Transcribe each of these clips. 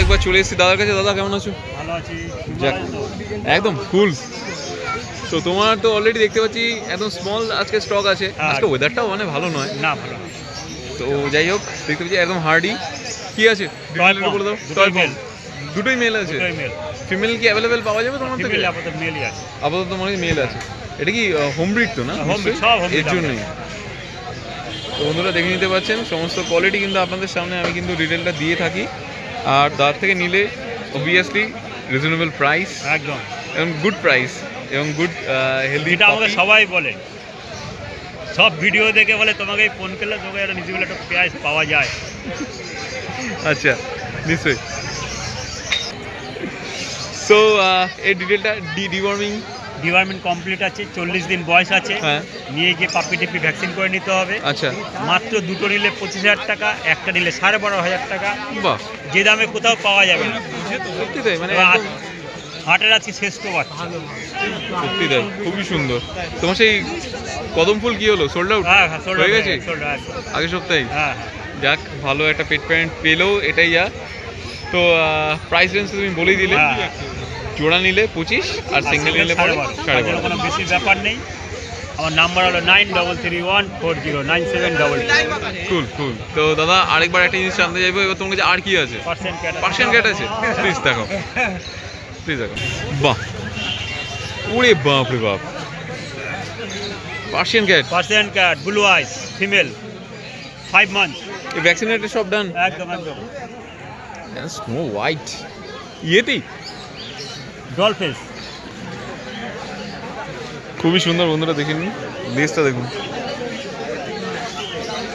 আরেকবার চলে এসেছি দাদার কাছে। দাদা কেমন আছো? ভালো আছি। একদম কুল। তো তোমার তো অলরেডি দেখতে পাচ্ছি একদম স্মল আজকে স্টক আছে। আজকে ওয়েদারটাও মানে ভালো নয় না, ভালো। তো যাই হোক দেখতে পাচ্ছি একদম হার্ডি। কি আছে বলে দাও। দুটোই মেল আছে। ফিমেল কি অ্যাভেলেবেল পাওয়া যাবে তোমার থেকে? আপাতত মনে হয় মেল আছে। এটা কি হোম ব্রিড তো না? এর জন্যই। তো বন্ধুরা দেখে নিতে পাচ্ছেন সমস্ত কোয়ালিটি কিন্তু আপনাদের সামনে আমি কিন্তু ডিটেলটা দিয়ে থাকি। আর তার থেকে নিলে অবভিয়াসলি রিজনেবল প্রাইস, একদম এবং গুড প্রাইস এবং গুড হেলদি। এটা আমাকে সবাই বলে, সব ভিডিও দেখে বলে তোমাকে ফোন করলে তোকে একটা নিজে একটা প্রাইস পাওয়া যায়। আচ্ছা, নিশ্চয়ই। সো এই ডিটেলটা ডিওয়ার্মিং কমপ্লিট আছে, 40 দিন বয়স আছে। হ্যাঁ, নিয়ে গিয়ে পাপ্পি টিপি ভ্যাকসিন করে নিতে হবে। আচ্ছা, মাত্র দুটো নিলে 25,000 টাকা, একটা নিলে 12,500 টাকা। বাহ, যে দামে কোথাও পাওয়া যাবে না। সত্যি তাই? মানে হাটের আছে শ্রেষ্ঠ বাচ্চা। সত্যি তাই, খুবই সুন্দর। তোমার সেই কদম ফুল কি হলো? সোল্ড আউট হয়ে গেছে আগের সপ্তাহে? হ্যাঁ, যাক, ভালো একটা পেট প্যারেন্ট পেলেও এটাই যা। তো প্রাইস রেঞ্জ তুমি বলেই দিলে। জোড়া নিলে 25 আর সিঙ্গেল নিলে 12.5। কোনো বেশি ব্যাপার নেই। আমার নাম্বার হলো 9331409722। কুল। তো দাদা আরেকবার একটা জিনিস জানতে চাইবো, এবার তোমার কাছে আর কি আছে? পার্সিয়ান ক্যাট আছে? প্লিজ দেখো। বাহ, ওরে বাপ রে বাপ, পার্সিয়ান ক্যাট ব্লু আইস ফিমেল, 5 months। এই ভ্যাকসিনেটেড সব ডান? একদম। স্নো হোয়াইট ইয়েতেই ডল ফেস, খুবই সুন্দর। বন্ধুরা দেখে নিন, লেজটা দেখুন।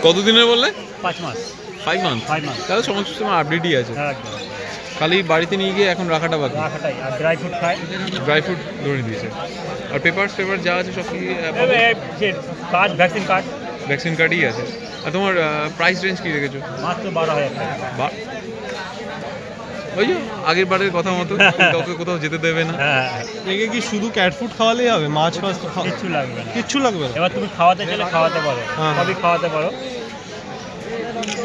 কতদিনের বললে? 5 মাস। 5 months। তাহলে সমস্ত সময় আপডেটই আছে। খালি বাড়িতে নিয়ে গিয়ে এখন রাখাটা বাকি। আর ড্রাই ফ্রুট খায়, ড্রাই ফ্রুট ধরে দিয়েছে। আর পেপার যা আছে সব কি ভ্যাকসিন কার্ডই আছে। আর তোমার প্রাইস রেঞ্জ কি রেখেছো? মাত্র 12,000 টাকা। ওই যে আগের বারের কথা মতো, কাউকে কোথাও যেতে দেবে না। একে কি শুধু ক্যাট ফুড খাওয়ালেই হবে? মাছ কিচ্ছু লাগবে না। এবার তুমি খাওয়াতে চাইলে খাওয়াতে পারো, সবই খাওয়াতে পারো।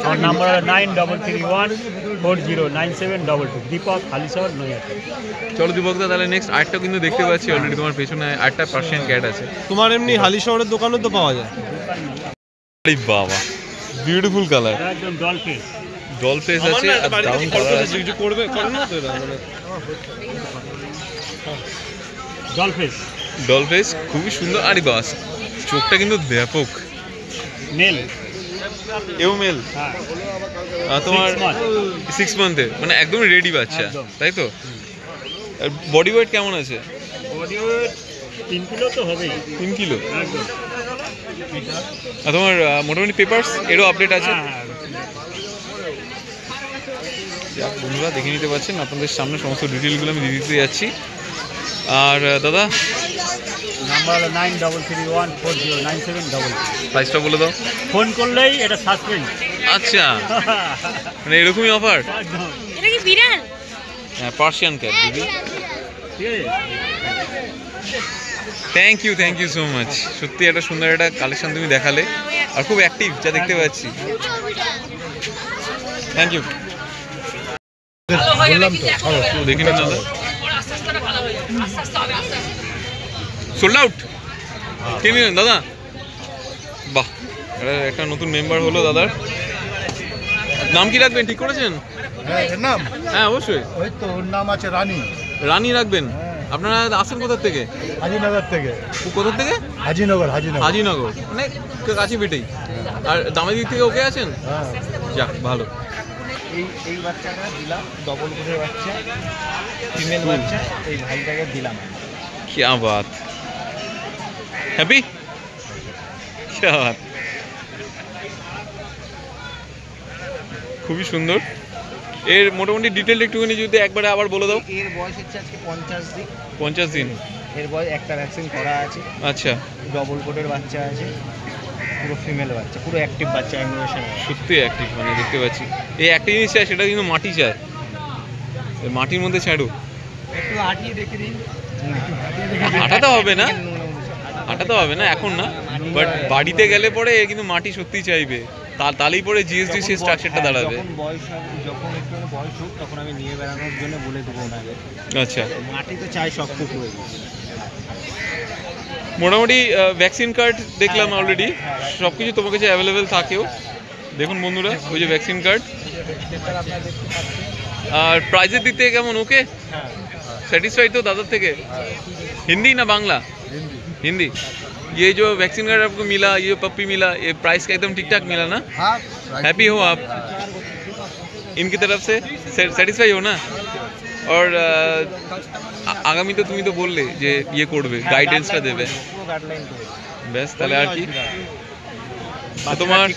আমার নাম্বার হলো 9331409722। দীপক, হালিশহর, নৈহাটি। চলো দীপকদা, তাহলে নেক্সট আরেকটা কিন্তু দেখতে পাচ্ছি অলরেডি তোমার পেছনে আরেকটা পার্সিয়ান ক্যাট আছে। তোমার এমনি হালিশহরের দোকানেও তো পাওয়া যায়। আরে বাবা, বিউটিফুল কালার, একদম ডল ফেস আছে আর ডাউন কালার আছে। কিছু করবে না তো এটা, মানে ডল ফেস খুবই সুন্দর। আরে বাস, চোখটা কিন্তু ব্যাপক। মেল, এও মেল। তোমার 6 মান্থের, মানে একদম রেডি বাচ্চা, তাই তো? আর বডি ওয়েট কেমন আছে? বডি ওয়েট 3 কিলো তো হবেই। 3 কিলো? একদম। আর তোমার মোটামুটি পেপারস এরও আপডেট আছে? বন্ধুরা দেখে নিতে পাচ্ছেন, আপনাদের সামনে সমস্ত ডিটেলগুলো আমি দিয়ে দিতে যাচ্ছি। আর দাদা নাম্বার হলো 9331409722। প্রাইসটা বলে দাও। ফোন করলেই এটা সাসপেন্ড। আচ্ছা, মানে এরকমই অফার? এটা কি বিড়াল? হ্যাঁ, পার্সিয়ান ক্যাট দিদি। Thank you so much. সত্যি একটা সুন্দর একটা কালেকশন তুমি দেখালে, আর খুব অ্যাক্টিভ যা দেখতে পাচ্ছি। Thank you. বললাম তো, দেখি না দাদা, সোল্ড আউট। কে নিলেন দাদা? বাহ, এটা একটা নতুন মেম্বার হলো দাদার। নাম কি রাখবেন ঠিক করেছেন? নাম? হ্যাঁ অবশ্যই। ওই তো, ওর নাম আছে রানী। রানী রাখবেন? আপনারা আসেন কোথা থেকে? হাজিনগর থেকে। কোথা থেকে? হাজিনগর। মানে কাছে পিঠেই। আর দামের দিক থেকে ওকে আছেন? যাক, ভালো। এই বাচ্চাটা দিলাম, ডবল কোটের বাচ্চা, ফিমেল বাচ্চা। এই ভাইটাকে দিলাম। क्या बात, हैप्पी, क्या बात। খুবই সুন্দর। এর মোটামুটি ডিটেল একটুখানি যদি একবারে আবার বলে দাও। এর বয়স হচ্ছে আজকে 50 দিন। 50 দিন। এর বয়স একটা ভ্যাকসিন করা আছে। আচ্ছা, ডবল কোটের বাচ্চা আছে, পুরো ফিমেল বাচ্চা, পুরো অ্যাক্টিভ বাচ্চা। সত্যি অ্যাক্টিভ, মানে দেখতে পাচ্ছি। এই একটা জিনিস চাই, সেটা কিন্তু মাটি চায়। মাটির মধ্যে ছাড়ো, একটু হাঁটিয়ে দেখে দিন। হাঁটাতে হবে না এখন না, বাট বাড়িতে গেলে পরে কিন্তু মাটি সত্যি চাইবে। তাহলেই পরে জিএসডি সেই স্ট্রাকচারটা দাঁড়াবে। যখন বয়স হবে, যখন একটু বয়স হোক তখন আমি নিয়ে বেড়ানোর জন্য বলে দেবো ওনাকে। আচ্ছা, মাটি তো চাই সব পুকুরে। মোটামুটি ভ্যাকসিন কার্ড দেখলাম অলরেডি, সব কিছু তোমার কাছে অ্যাভেলেবেল থাকেও। দেখুন বন্ধুরা, ওই যে ভ্যাকসিন কার্ড। আর প্রাইজের দিক থেকে কেমন? ওকে, सेटिस्फाइड तो दादा थे? हिंदी ना बांग्ला? हिंदी। ये जो वैक्सीन कार्ड आपको मिला, ये पप्पी मिला, ये प्राइस का एकदम ठीक ठाक मिला ना? हाँ, हैप्पी हो आप इनकी तरफ से? सेटिस्फाई हो ना? और आगामी तो तुम्हें तो बोल ले जे ये করবে গাইডেন্সটা দেবে বেশ। তাহলে আর কি তোমার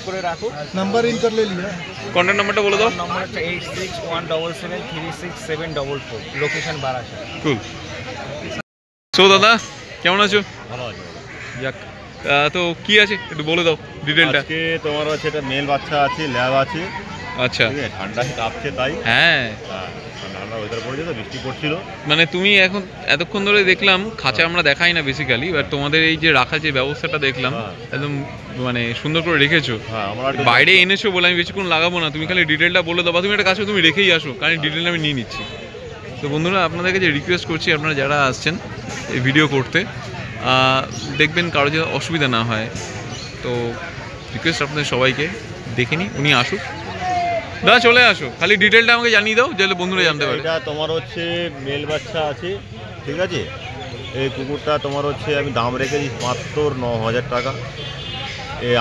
नंबर इन कर ले लिया। কন্টাক্ট নাম্বারটা বলে দাও। নাম্বার হচ্ছে 8617736744, লোকেশন বারাসাত। কুল। সো দাদা কেমন আছো? ভালো আছে। যাক, তো কি আছে একটু বলে দাও ডিটেলটা। আজকে তোমার হচ্ছে একটা মেল বাচ্চা আছে, ল্যাব আছে। আচ্ছা, ঠিক আছে, ঠান্ডা কাঁপছে তাই। হ্যাঁ, ঠান্ডা ওয়েদার পড়েছে তো, বৃষ্টি পড়ছিল। মানে তুমি এখন এতক্ষণ ধরে দেখলাম খাঁচা আমরা দেখাই না বেসিক্যালি, বাট তোমাদের এই যে রাখা যে ব্যবস্থাটা দেখলাম একদম মানে সুন্দর করে রেখেছো। হ্যাঁ, আমরা বাইরে এনেছো বলে আমি বেশিক্ষণ লাগাবো না, তুমি খালি ডিটেলটা বলে দাও, বা তুমি একটা কাজ করো, তুমি রেখেই আসো, কারণ ডিটেলটা আমি নিয়ে নিচ্ছি। তো বন্ধুরা আপনাদেরকে যে রিকোয়েস্ট করছি, আপনারা যারা আসছেন এই ভিডিও করতে, দেখবেন কারো যেন অসুবিধা না হয়। তো রিকোয়েস্ট আপনাদের সবাইকে, দেখে নি উনি আসুক, না চলে আসো, খালি ডিটেলটা আমাকে জানিয়ে দাও যাতে বন্ধুরা জানতে পারে। এটা তোমার হচ্ছে মেল বাচ্চা আছে, ঠিক আছে। এই কুকুরটা তোমার হচ্ছে আমি দাম রেখেছি মাত্র 9,000 টাকা।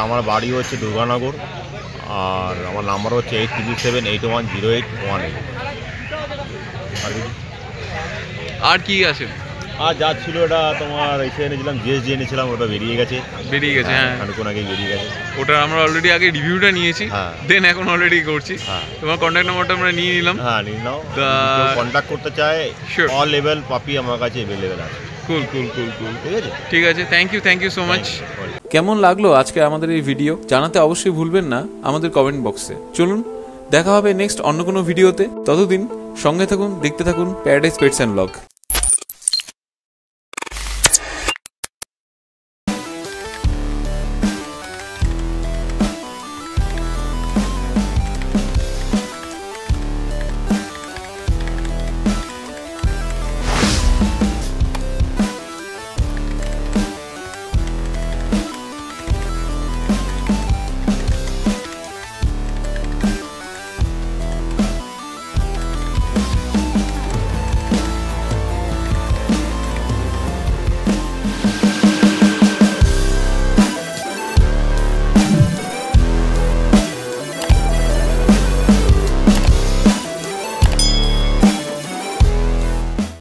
আমার বাড়ি হচ্ছে দুর্গানগর, আর আমার নাম্বার হচ্ছে 8378108118। আর কি আছে? আর যা ছিল এটা তোমার এসে এনেছিলাম, জিএসডি এনেছিলাম, ওটা বেরিয়ে গেছে। হ্যাঁ, খানিকক্ষণ আগেই বেরিয়ে গেছে। ওটা আমরা অলরেডি আগে রিভিউটা নিয়েছি, দেন এখন অলরেডি করছি। তোমার কন্ট্যাক্ট নাম্বারটা আমরা নিয়ে নিলাম। হ্যাঁ, নিয়ে নাও। কন্ট্যাক্ট করতে চায়, অল লেভেল পাপি আমার কাছে অ্যাভেলেবেল আছে। কুল কুল কুল কুল, ঠিক আছে, ঠিক আছে। Thank you so much. কেমন লাগলো আজকে আমাদের এই ভিডিও জানাতে অবশ্যই ভুলবেন না আমাদের কমেন্ট বক্সে। চলুন দেখা হবে নেক্সট অন্য কোনো ভিডিওতে, ততদিন সঙ্গে থাকুন, দেখতে থাকুন প্যারাডাইস পেটস অ্যান্ড ব্লগ।